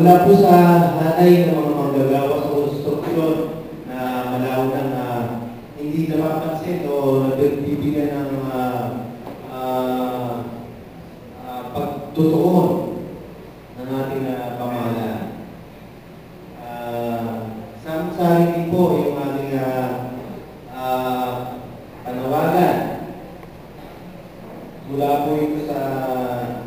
mula po sa hanay ng mga manggagawa sa konstruksyon na malawak na hindi napapansin o nagbibigyan ng pagtutuon ng ating pamahalaan. Samsari din po yung ating panawagan. Mula po ito sa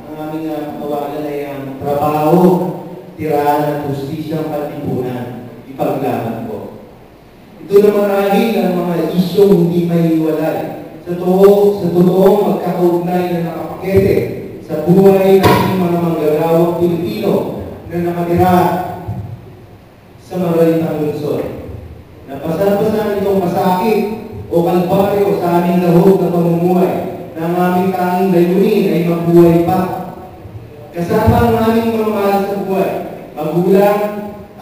ang aming panawagan ay ang trabaho, tirahan at hustisyang panlipunan, ipaglaban po. Ito na marahil ang mga isyong hindi maiwalay sa totoong magkakaugnay na nakapakete sa buhay ng mga manggagawang Pilipino na nakatira sa maralitang lungsod. Napasan-pasan itong masakit o kalbaryo sa aming lahog na pamumuhay na ang aming tanging layunin ay mabuhay pa. Kasama ang aming mga mahal sa buhay, magulang,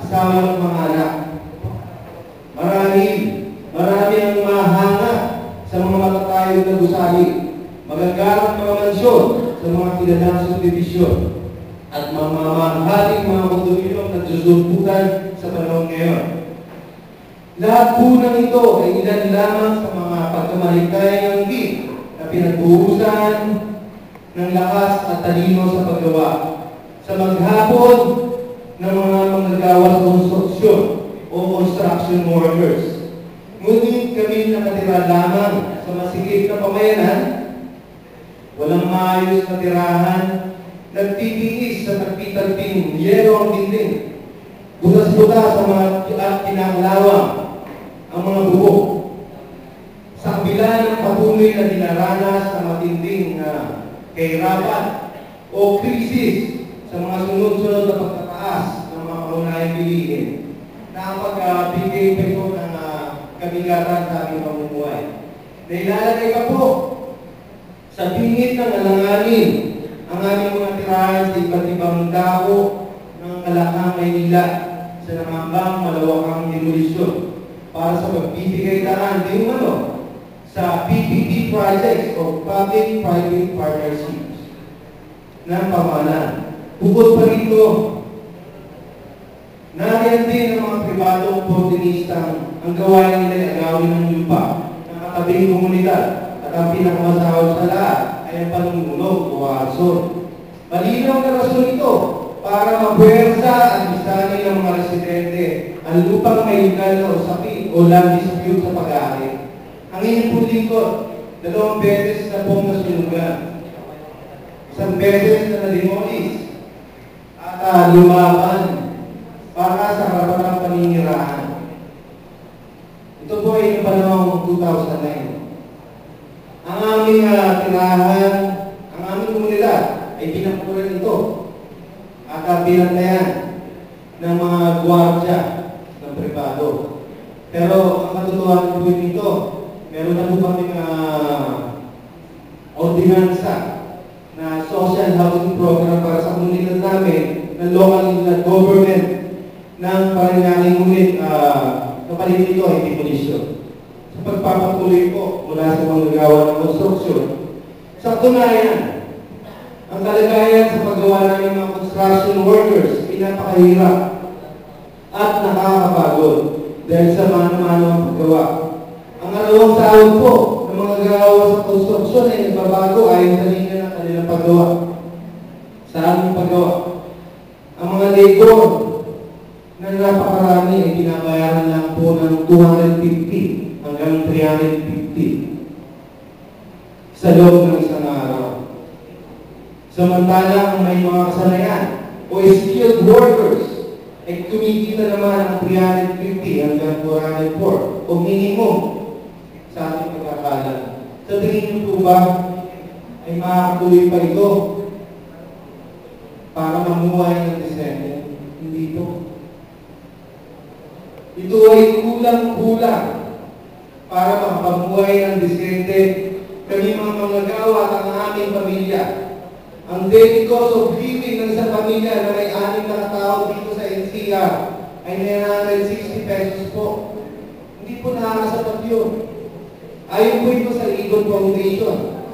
asawa at mga anak. Marami ang mahanga sa mga matatayog na gusali, magagarang mga mansyon sa mga kilalang subdivision, at mamamahaling mga kondominyong nagsusulputan sa panahon ngayon. Lahat po ng ito ay ilan lamang sa mga pagkamalikayang din na pinagbuhusan ng lakas at talino sa paggawa sa maghapon ng mga manggagawa sa konstruksyon o construction workers. Ngunit kami nakatira lamang sa masikip na pamayanan, walang maayos na tirahan, nagtitiis sa tagpi-tagping yero ang dinding, butas-butas sa mga pinaglawang ang mga bubok. Sa kabila ng patuloy na dinaranas na matinding kahirapan o krisis sa mga sunod-sunod na pagtataas ng mga pangunahing bilihin na ang pagbigay pa ito ng kabigatan sa aming pamumuhay. Nailalagay pa po sa bingit ng alanganin ang aming mga tirahan sa iba't ibang dako ng Kalakang Maynila sa namambang malawakang demolisyon para sa pagbibigay daan din sa PPP projects o Public-Private Partnerships ng pamahalaan. Bukod pa rito, nariyan din ng mga pribadong oportunistang ang gawain nila ay agawin ng lupa ng katabing komunidad at ang pinakamasahol sa lahat ay ang panungunog o ason. Malinaw na rason ito para mapuwersa at bisanin ng mga residente ang lupang may legal na usapin o land dispute sa pag-aari. Ang inyong pong lingkod, 2 beses na pong nasunugan, 1 beses na na-demolish at lumaban para sa harapan ng paninirahan. Ito po ay yung panahon 2009. Ang aming tirahan, ang aming komunidad ay pinapulan ito at pinantayan ng mga gwardiya ng pribado. Pero ang katotohanan po nito, meron na po kami ordinansa na social housing program para sa komunidad namin ng local government ng Paranaque, ngunit kapalit nito ay demolisyon. Sa pagpapatuloy po mula sa mga gawa ng konstruksyon, sa katunayan, ang kalagayan sa paggawa ng mga construction workers ay napakahirap at nakakapagod dahil sa mano-mano ang paggawa. Ang arawang sahod po ng mga gawa sa konstruksyon ay nagbabago ayon sa linya ng kanilang paggawa. Sa aming paggawa, ang mga labor na napakarami ay binabayaran lang po ng 250 hanggang 350 sa loob ng isang araw. Samantalang may mga kasanayan o skilled workers ay kumikita naman ng 350 hanggang 404 o minimum sa ating pagkakalan. Sa tingin niyo po ba ay makakatuloy pa ito para mamuhay ng December? Hindi po. Ito ay kulang-kulang para makapamuhay ng disente kami mga manggagawa at ang aming pamilya. Ang daily cost of living ng isang pamilya na may 6 na katao dito sa NCR ay 960 pesos po. Hindi po nakakasapat yun. Ayon po ito sa Eagle Foundation.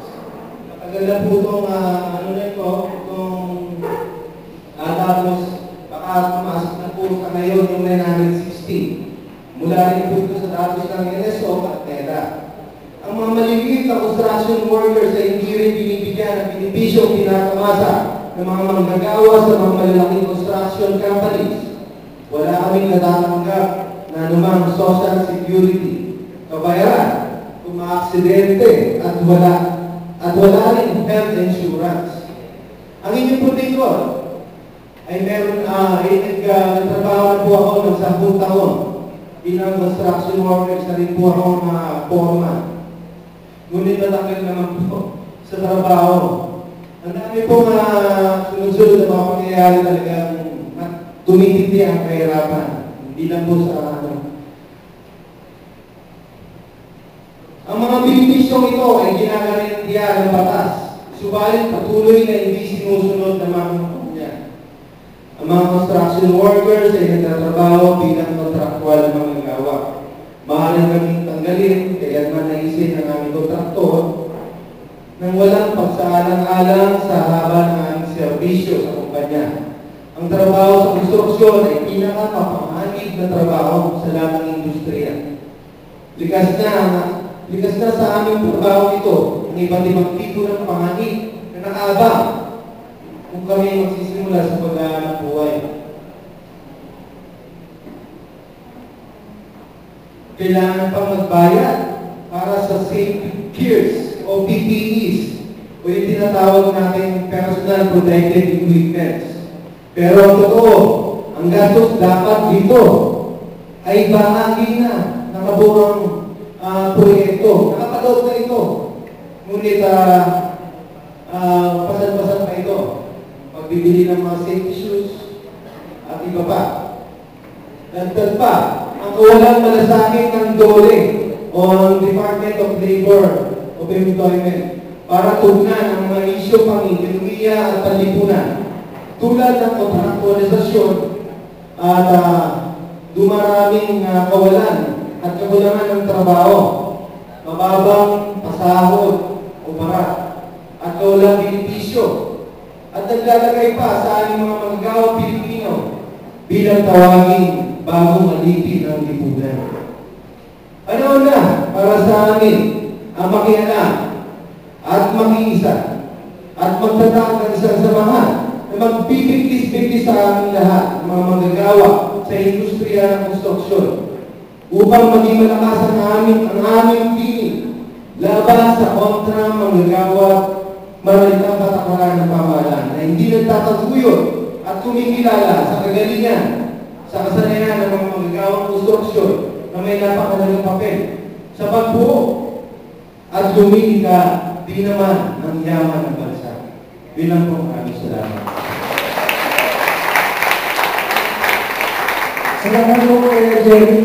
Matagal na po itong, itong tapos baka wala rin po ito sa datos ng NSO at NEDA. Ang mga maliliit na construction workers ay hindi rin binibigyan ng benepisyo pinakamasa ng mga manggagawa sa mga malalaking construction companies. Wala kaming natatanggap na anumang social security, kabayaran, kung maaksidente at wala rin health insurance. Ang inyong putikon ay meron nagtrabaho na po ako ng 10 taon bilang construction workers na rin po ako foreman. Ngunit natanggal naman po sa trabaho. Ang dami po sunod-sunod na mga pangyayari talagang tumitindi ang kahirapan. Hindi lang po sa ang mga benepisyong ito ay ginagarantiya ng batas. Subalit patuloy na hindi sinusunod ng mga kumpanya. Ang mga construction workers ay nagtatrabaho bilang kontraktual na manggagawa. Maaaring kaming tanggalin, kaya naman naisin ng aming kontraktor nang walang pagsaalang-alang sa haba ng aming serbisyo sa kumpanya. Ang trabaho sa konstruksyon ay pinaka-mapanghanib na trabaho sa lahat ng industriya. Likas na sa aming trabaho ito ang iba't ibang tipo ng panganib na nakaabang kung kami magsisimula sa paghahanap buhay. Kailangan pang magbayad para sa safety gears o PPEs o yung tinatawag natin personal protective equipment. Pero ang totoo, ang gastos dapat dito ay bahagi na nakabuang proyekto. Nakapaloob na ito. Ngunit pasan-pasan pa ito. Pagbibili ng mga safety shoes at iba pa. Dagdag pa, ang walang malasakit ng DOLE o ang Department of Labor of Employment para tugnan ang mga isyu pang-ekonomiya at panlipunan tulad ng kontraktualisasyon at dumaraming kawalan at kakulangan ng trabaho, mababang pasahod o barat at kawalang benepisyo at naglalagay pa sa aming mga manggagawa Pilipino bilang tawaging bagong alipin ng lipunan. Ano na para sa amin ang makialam at makiisa at magtatag ng isang samahan na magbibigtis-bigtis sa aming lahat, mga manggagawa sa industriya ng konstruksyon upang maging malakas ang aming tinig laban sa kontra manggagawa maralitang patakaran ng pamahalaan na hindi nagtataguyod at kumikilala sa kagalingan, sa kasanayan ng mga manggagawang konstruksyon na may napakalaking papel sa pagbuo at lumilika di naman ng yaman ng bansa. Bilang po maraming salamat. Salamat po, Jerry.